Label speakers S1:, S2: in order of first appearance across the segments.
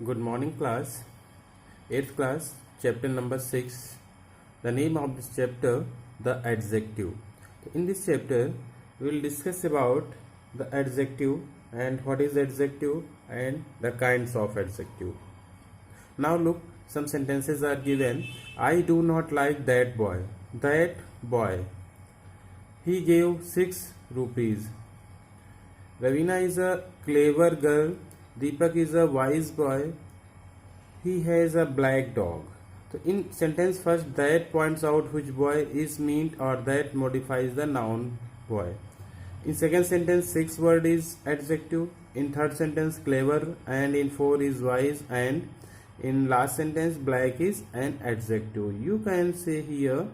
S1: Good morning, class. 8th class, chapter number 6. The name of this chapter, the adjective. In this chapter, we will discuss about the adjective and what is adjective and the kinds of adjective. Now look, some sentences are given. I do not like that boy. That boy. He gave 6 rupees. Ravina is a clever girl. Deepak is a wise boy. He has a black dog. So in sentence first, that points out which boy is meant, or that modifies the noun boy. In second sentence, 6 word is adjective. In third sentence, clever, and in 4 is wise, and in last sentence, black is an adjective. You can say here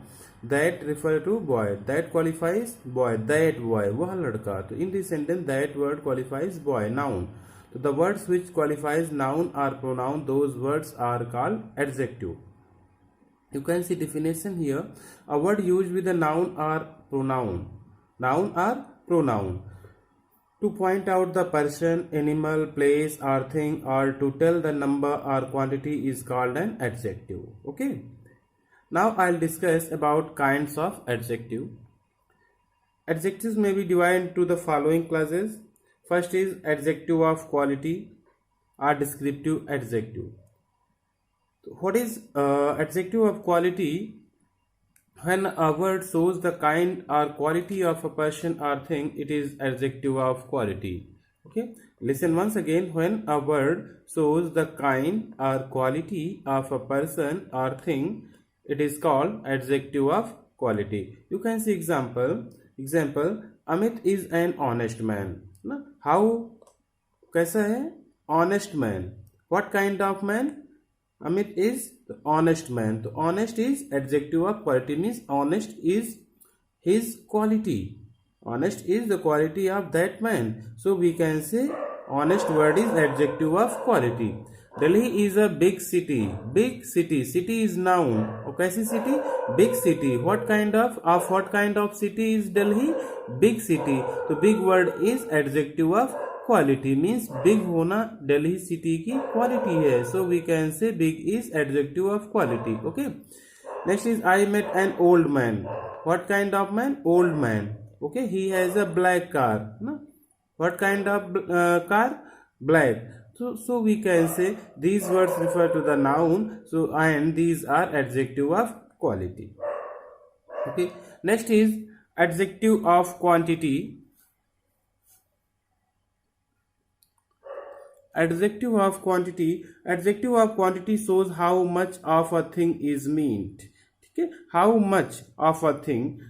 S1: that refer to boy, that qualifies boy, that boy, वह लड़का. तो in this sentence, that word qualifies boy, noun. So the words which qualifies noun or pronoun, those words are called adjective. You can see definition here. A word used with a noun or pronoun. Noun or pronoun. To point out the person, animal, place or thing, or to tell the number or quantity is called an adjective. Okay. Now I'll discuss about kinds of adjective. Adjectives may be divided into the following classes. First is adjective of quality or descriptive adjective. What is adjective of quality? When a word shows the kind or quality of a person or thing, it is adjective of quality. Okay, listen once again. When a word shows the kind or quality of a person or thing, it is called adjective of quality. You can see example. Amit is an honest man. How? कैसा है? Honest man. What kind of man? Amit is the honest man. So honest is adjective of quality, means honest is his quality. Honest is the quality of that man. So we can say honest word is adjective of quality. Delhi is a big city. Big city. City is noun. और कैसी city? Big city. What kind of city is Delhi? Big city. So big word is adjective of quality, means big होना Delhi city की quality है. So we can say big is adjective of quality. Okay. Next is I met an old man. What kind of man? Old man. Okay. He has a black car. No? What kind of car? Black. So we can say these words refer to the noun. So and these are adjective of quality. Okay. Next is adjective of quantity. Adjective of quantity. Adjective of quantity shows how much of a thing is meant. Okay? How much of a thing.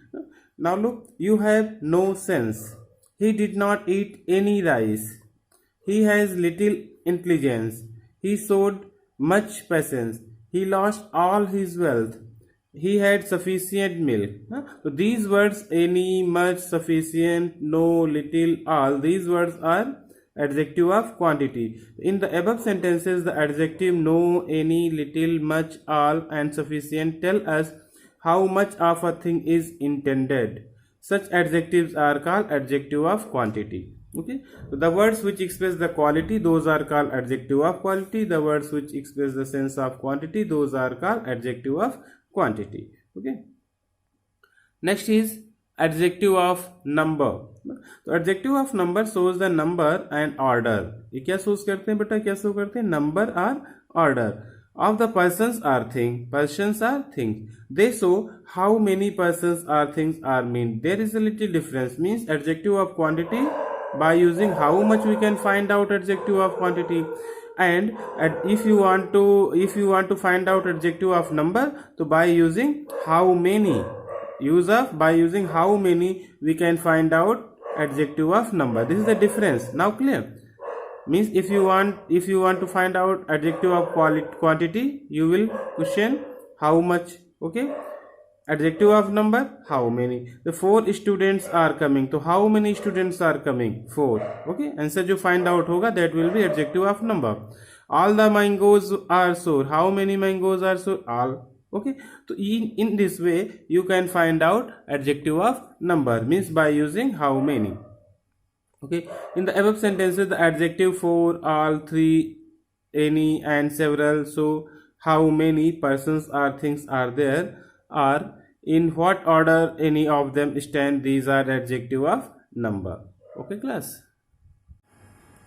S1: Now look, you have no sense. He did not eat any rice. He has little intelligence. He showed much patience. He lost all his wealth. He had sufficient milk. So these words, any, much, sufficient, no, little, all, these words are adjective of quantity. In the above sentences, the adjective no, any, little, much, all and sufficient tell us how much of a thing is intended. Such adjectives are called adjective of quantity. Okay, so the words which express the quality, those are called adjective of quality. The words which express the sense of quantity, those are called adjective of quantity. Okay. Next is adjective of number. तो adjective of number shows the number and order. ये क्या shows करते हैं बेटा? क्या show करते हैं? Number or order of the persons or thing. Persons or things. They show how many persons or things are meant. There is a little difference. Means adjective of quantity, by using how much we can find out adjective of quantity. And if you want to find out adjective of number, so by using how many. By using how many we can find out adjective of number. This is the difference. Now clear? Means if you want to find out adjective of quantity, you will question how much. Okay. Adjective of number, how many. The 4 students are coming. So how many students are coming? 4. Okay. Answer जो find out होगा, that will be adjective of number. All the mangoes are sour. How many mangoes are sour? All. Okay. So in this way you can find out adjective of number, means by using how many. Okay. In the above sentences, the adjective for, all, 3 any, and several. So how many persons or things are there, or in what order any of them stand, these are adjective of number. Okay class.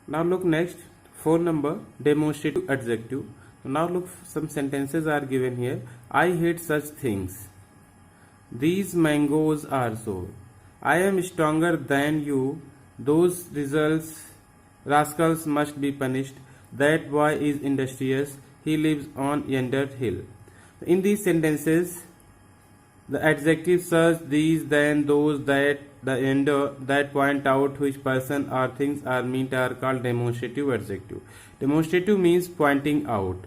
S1: Now look next, 4 number, demonstrative adjective. Now look, some sentences are given here. I hate such things. These mangoes are sour. I am stronger than you. Those rascals must be punished. That boy is industrious. He lives on yonder hill. In these sentences, the adjectives such, these, then, those, that, the ender, that point out which person or things are meant are called demonstrative adjective. Demonstrative means pointing out.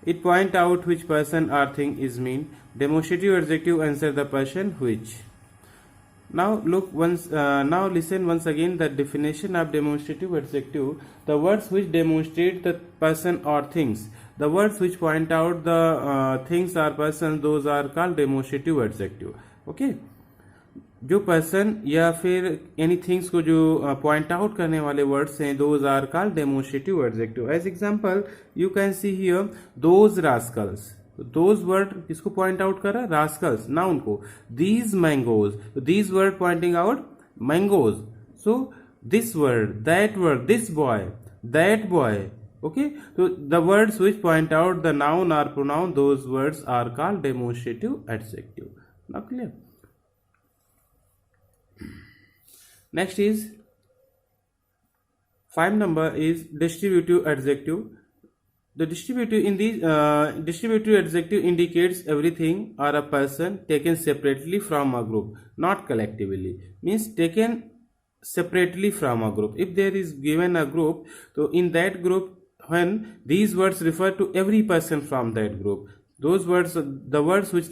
S1: It point out which person or thing is mean. Demonstrative adjective answer the person which. Now look once. Now listen once again the definition of demonstrative adjective. The words which demonstrate the person or things. The words which point out the things or person, those are called demonstrative adjective. Okay. जो person या फिर any things को जो point out करने वाले words हैं, those are called demonstrative adjective. As example you can see here those rascals. Those word किसको point out कर रहा है? रास्कल्स, नाउन को. These mangoes, these word pointing out mangoes. So this word, this boy, that boy. Okay, so the words which point out the noun or pronoun, those words are called demonstrative adjective. Now clear? Next is 5 number is distributive adjective. The distributive in these distributive adjective indicates everything or a person taken separately from a group, not collectively. Means taken separately from a group. If there is given a group, so in that group, when these words refer to every person from that group, those words, the words which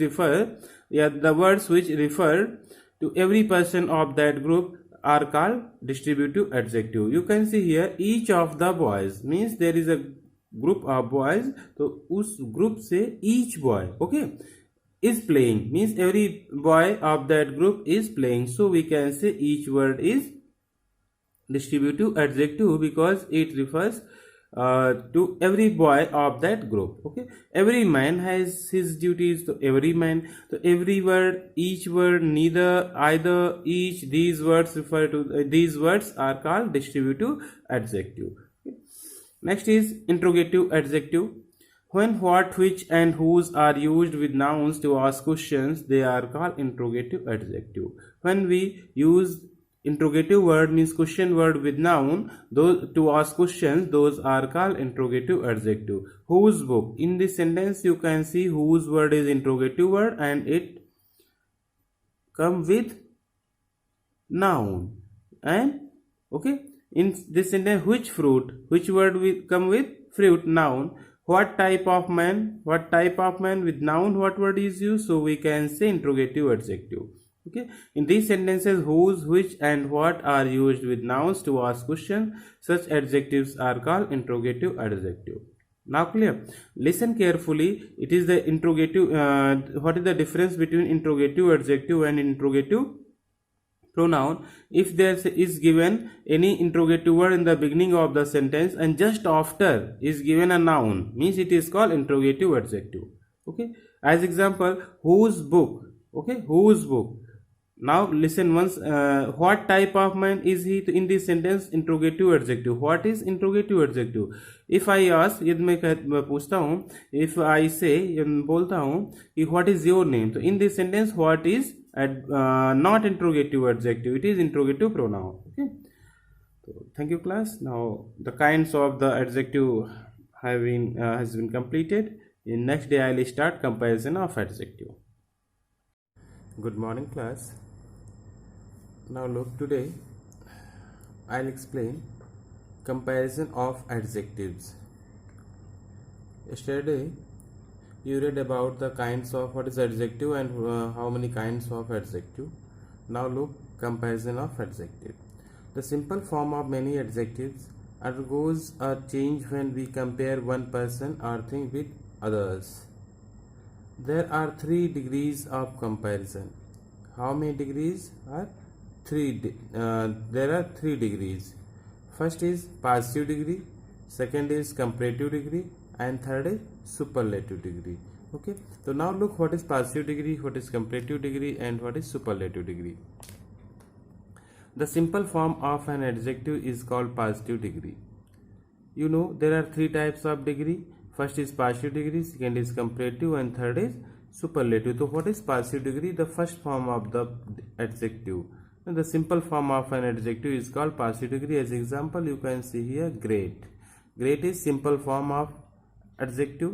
S1: refer to every person of that group are called distributive adjective. You can see here each of the boys, means there is a group of boys, so उस group से each boy, okay, is playing, means every boy of that group is playing. So we can say each word is distributive adjective because it refers to every boy of that group. Okay, every man has his duties, so every man, so every word, each word, neither, either, each, these words refer to these words are called distributive adjective. Okay. Next is interrogative adjective. When what, which, and whose are used with nouns to ask questions, they are called interrogative adjective. When we use interrogative word, means question word with noun, those to ask questions, those are called interrogative adjective. Whose book, in this sentence you can see whose word is interrogative word and it come with noun. And okay, in this sentence which fruit, which word will come with fruit, noun. What type of man with noun, what word is used, so we can say interrogative adjective. Okay, in these sentences whose, which, and what are used with nouns to ask questions. Such adjectives are called interrogative adjective. Now clear? Listen carefully. It is the interrogative. What is the difference between interrogative adjective and interrogative pronoun? If there is given any interrogative word in the beginning of the sentence and just after is given a noun, means it is called interrogative adjective. Okay, as example, whose book. Okay, whose book. Now listen once. What type of man is he? In this sentence interrogative adjective. What is interrogative adjective? If I ask, यदि मैं पूछता हूँ, if I say, बोलता हूँ कि what is your name, तो in this sentence what is not interrogative adjective, it is interrogative pronoun. Okay. So thank you class. Now the kinds of the adjective has been completed. In next day I will start comparison of adjective. Good morning class. Now look, today I'll explain comparison of adjectives. Yesterday you read about the kinds of what is adjective and how many kinds of adjective. Now look, comparison of adjective. The simple form of many adjectives undergoes a change when we compare one person or thing with others. There are 3 degrees of comparison. How many degrees are 3? There are 3 degrees. First is positive degree, second is comparative degree, and third is superlative degree. Okay, so now look what is positive degree, what is comparative degree, and what is superlative degree. The simple form of an adjective is called positive degree. You know there are three types of degree. First is positive degree, second is comparative, and third is superlative. So what is positive degree? The first form of the adjective. And the simple form of an adjective is called positive degree. As example, you can see here great. Great is simple form of adjective.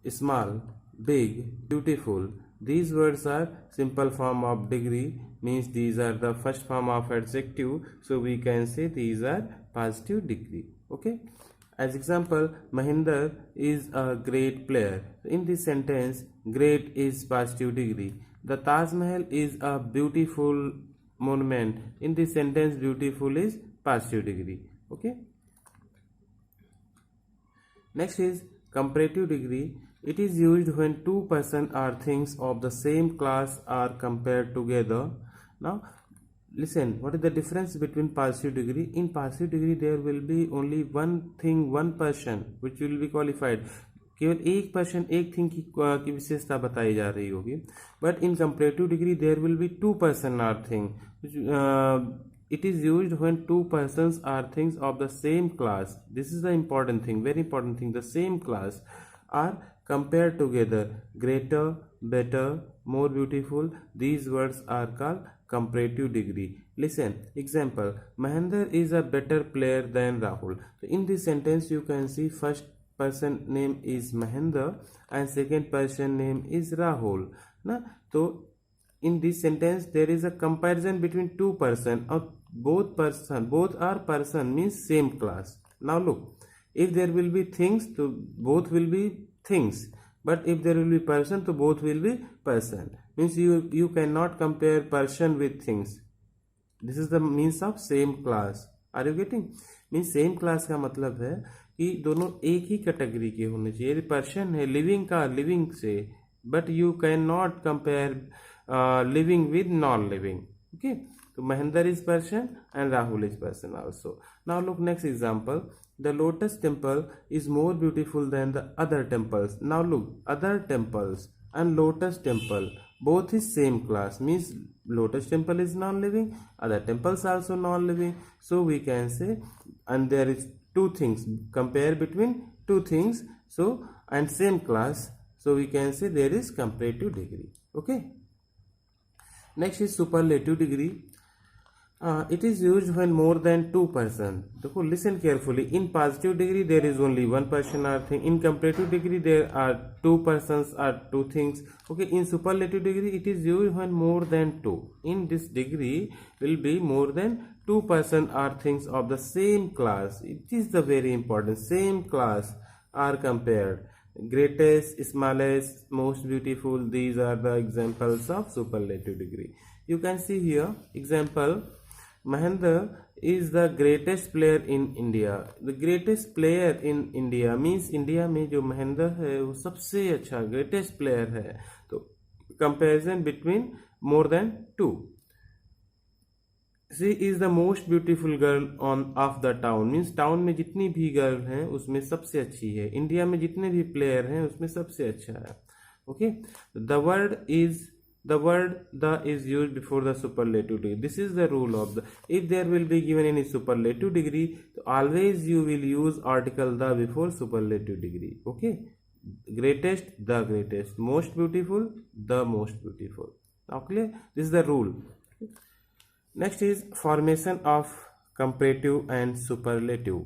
S1: Small, big, beautiful. These words are simple form of degree, means these are the first form of adjective. So we can say these are positive degree. Okay. As example, Mahinder is a great player. In this sentence, great is positive degree. The Taj Mahal is a beautiful monument. In this sentence, beautiful is positive degree. Okay. Next is comparative degree. It is used when two persons or things of the same class are compared together. Now listen, what is the difference between positive degree? In positive degree there will be only one thing, one person which will be qualified. केवल एक person एक thing की विशेषता बताई जा रही होगी. But in comparative degree there will be two person or thing. It is used when two persons or things of the same class, this is the important thing, very important thing, the same class are compared together. Greater, better, more beautiful, these words are called comparative degree. Listen, example, Mahendra is a better player than Rahul. So in this sentence you can see first person name is Mahendra and second person name is Rahul. So in this sentence there is a comparison between two person, or both are person means same class. Now look, if there will be things, so both will be things, but if there will be person, so both will be person, means you cannot compare person with things. This is the means of same class. Are you getting? Means same class का मतलब है कि दोनों एक ही category के होने चाहिए. यदि पर्सन है लिविंग का लिविंग से, but you can not compare living with non living. Okay, तो Mahendra is person and Rahul is person also. Now look next example. The lotus temple is more beautiful than the other temples. Now look, other temples and lotus temple both is same class, means lotus temple is non-living, other temples also non-living. So we can say, and there is two things, compare between two things, so and same class, so we can say there is comparative degree. Okay, next is superlative degree. It is used when more than two persons. Listen carefully. In positive degree there is only one person or thing. In comparative degree there are two persons or two things. Okay, in superlative degree it is used when more than two. In this degree will be more than two persons or things of the same class. It is the very important, same class are compared. Greatest, smallest, most beautiful, these are the examples of superlative degree. You can see here example, Mahendra is the greatest player in India. The greatest player in India means India में जो महेंद्र है वो सबसे अच्छा greatest player है. तो comparison between more than two. She is the most beautiful girl on of the town, means town में जितनी भी गर्ल हैं उसमें सबसे अच्छी है. इंडिया में जितने भी प्लेयर हैं उसमें सबसे अच्छा है. Okay, the word the is used before the superlative degree. This is the rule of the, if there will be given any superlative degree, always you will use article the before superlative degree. Okay, greatest, the greatest, most beautiful, the most beautiful. Okay, this is the rule. Next is formation of comparative and superlative.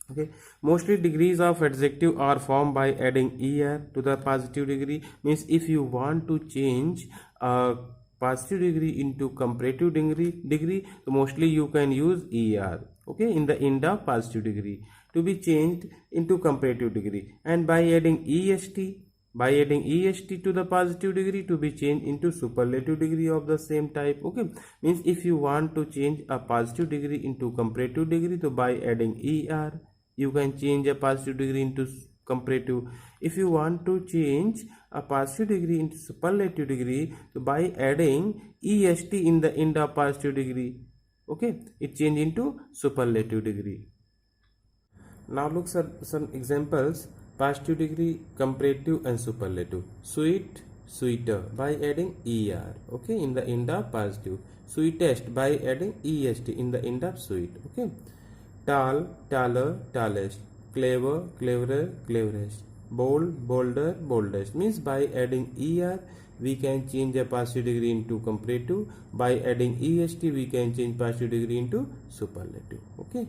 S1: Okay, mostly degrees of adjective are formed by adding er to the positive degree. Means if you want to change a positive degree into comparative degree, so mostly you can use er. Okay, in the end of positive degree to be changed into comparative degree, and by adding est to the positive degree to be changed into superlative degree of the same type. Okay, means if you want to change a positive degree into comparative degree, so by adding er you can change a positive degree into comparative. If you want to change a positive degree into superlative degree, so by adding est in the end of positive degree, okay, it change into superlative degree. Now look at some examples. Positive degree, comparative and superlative. Sweet, sweeter by adding er. Okay, in the end of positive. Sweetest by adding est in the end of sweet. Okay. Tall, taller, tallest. Clever, cleverer, cleverest. Bold, bolder, boldest. Means by adding er we can change a positive degree into comparative. By adding est we can change positive degree into superlative. Okay.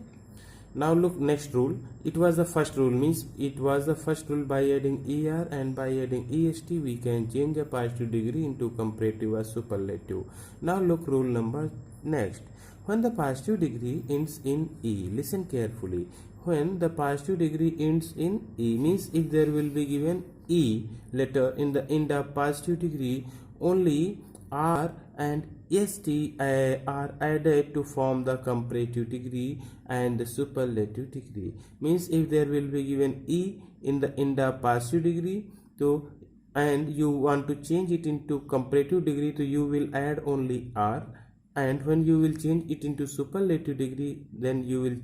S1: Now look next rule. It was the first rule, means it was the first rule. By adding er and by adding est we can change a positive degree into comparative or superlative. Now look rule number next. When the positive degree ends in e, listen carefully. When the positive degree ends in e, means if there will be given e letter in the end of positive degree, only r and st are added to form the comparative degree and the superlative degree. Means if there will be given e in the end of positive degree, so and you want to change it into comparative degree, so you will add only r, and when you will change it into superlative degree, then you will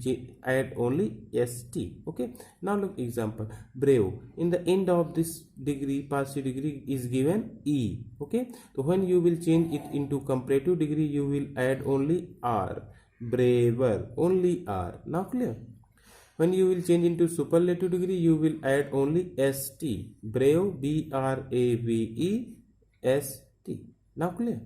S1: add only st. Okay. Now look example. Brave, in the end of this degree, positive degree is given e. Okay. So when you will change it into comparative degree, you will add only r. Braver, only r. Now clear? When you will change into superlative degree, you will add only st. Brave, brave, st. Now clear?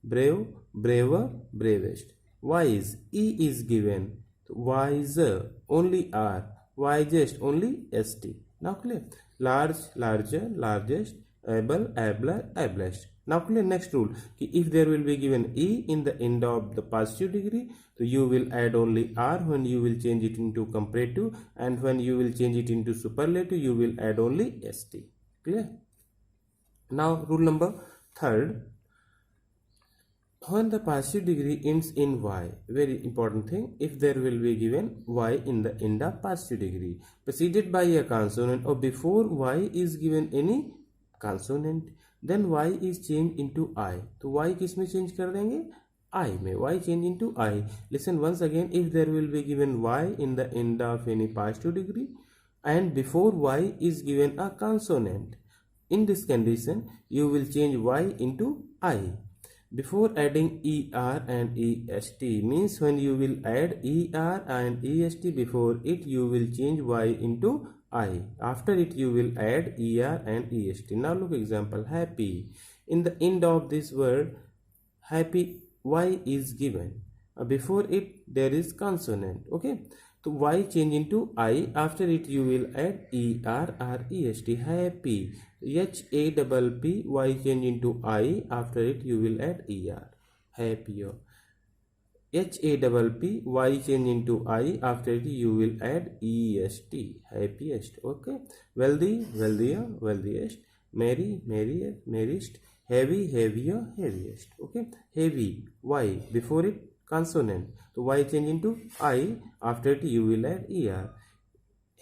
S1: Brave, braver, bravest. Wise, e is given. Wiser, only r. Wisest, only st. Now clear? Large, larger, largest. Able, abler, ablest. Now clear? Next rule. If there will be given e in the end of the positive degree, so you will add only r when you will change it into comparative, and when you will change it into superlative, you will add only st. Clear? Now rule number third. When the positive degree ends in y, very important thing, if there will be given y in the end of positive degree preceded by a consonant, or before y is given any consonant, then y is changed into I. तो y किस में change कर देंगे? I में. Y change into I. Listen once again. If there will be given y in the end of any positive degree and before y is given a consonant, in this condition you will change y into I. Before adding er and est, means when you will add er and est before it, you will change y into I. After it you will add er and est. Now look example. Happy, in the end of this word happy, y is given. Before it there is consonant. Okay. So y change into I. After it you will add er or est. Happy, HAPP, y change into I. After it you will add er. Happier. HAPP, y change into I. After it you will add est. Happiest. Okay. Wealthy, wealthier, wealthiest. Merry, merrier, merriest. Heavy, heavier, heaviest. Okay. Heavy, y before it consonant, so y change into I. After it you will add er.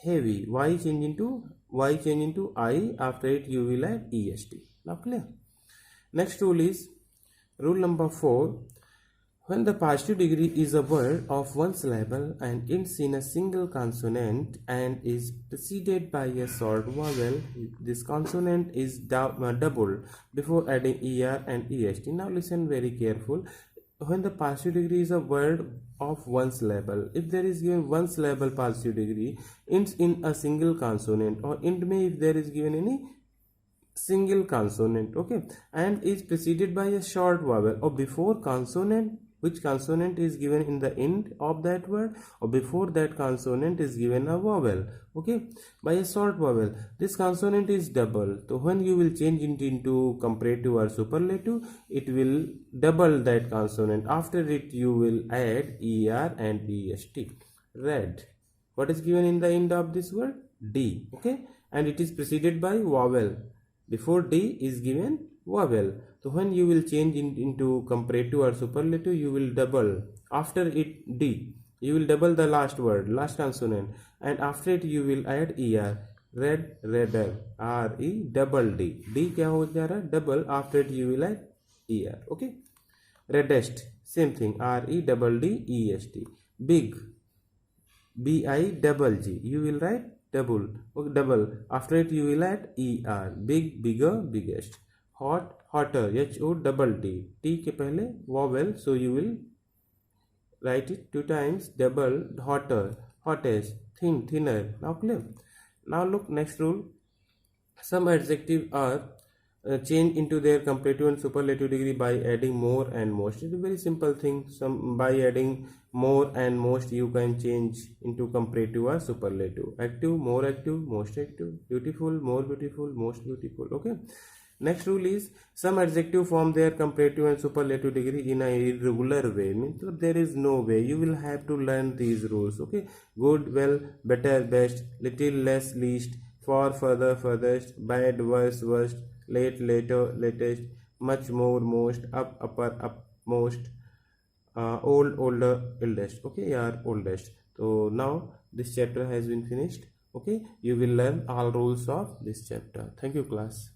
S1: Heavy, y change into I. After it you will add est. Now clear? Next rule is rule number 4. When the positive degree is a word of one syllable and ends in a single consonant and is preceded by a short vowel, this consonant is doubled before adding er and est. Now listen very careful. When the positive degree is a word of one syllable, if there is given one syllable positive degree, ends in a single consonant, or end may if there is given any single consonant, okay, and is preceded by a short vowel, or before consonant, which consonant is given in the end of that word, or before that consonant is given a vowel, okay, by a short vowel, this consonant is double. So when you will change it into comparative or superlative, it will double that consonant. After it you will add er and est. Red, what is given in the end of this word? D. Okay, and it is preceded by vowel. Before D is given vowel. So when you will change into comparative or superlative, you will double. After it D, you will double the last word, last consonant, and after it you will add er. Red, redder, re, double D. D क्या हो जा रहा है? Double. After it you will add er. Okay. Reddest, same thing, re double d est. Big, BIGG. You will write double. Okay, double. After it you will add ER. Big, bigger, biggest. Hot, hotter. HOTT. T के पहले vowel, so you will write it 2 times. Double, hotter, hottest, thin, thinner. Now clear. Now look, next rule. Some adjectives are changed into their comparative and superlative degree by adding more and most. It's a very simple thing. By adding more and most, you can change into comparative or superlative. Active, more active, most active. Beautiful, more beautiful, most beautiful. Okay. Next rule is some adjective form their comparative and superlative degree in a irregular way. Means there is no way. You will have to learn these rules. Okay. Good, well, better, best, little, less, least, far, further, furthest, bad, worse, worst, late, later, latest, much, more, most, up, upper, upmost, old, older, eldest. Okay, yeah, oldest. So now this chapter has been finished. Okay, you will learn all rules of this chapter. Thank you, class.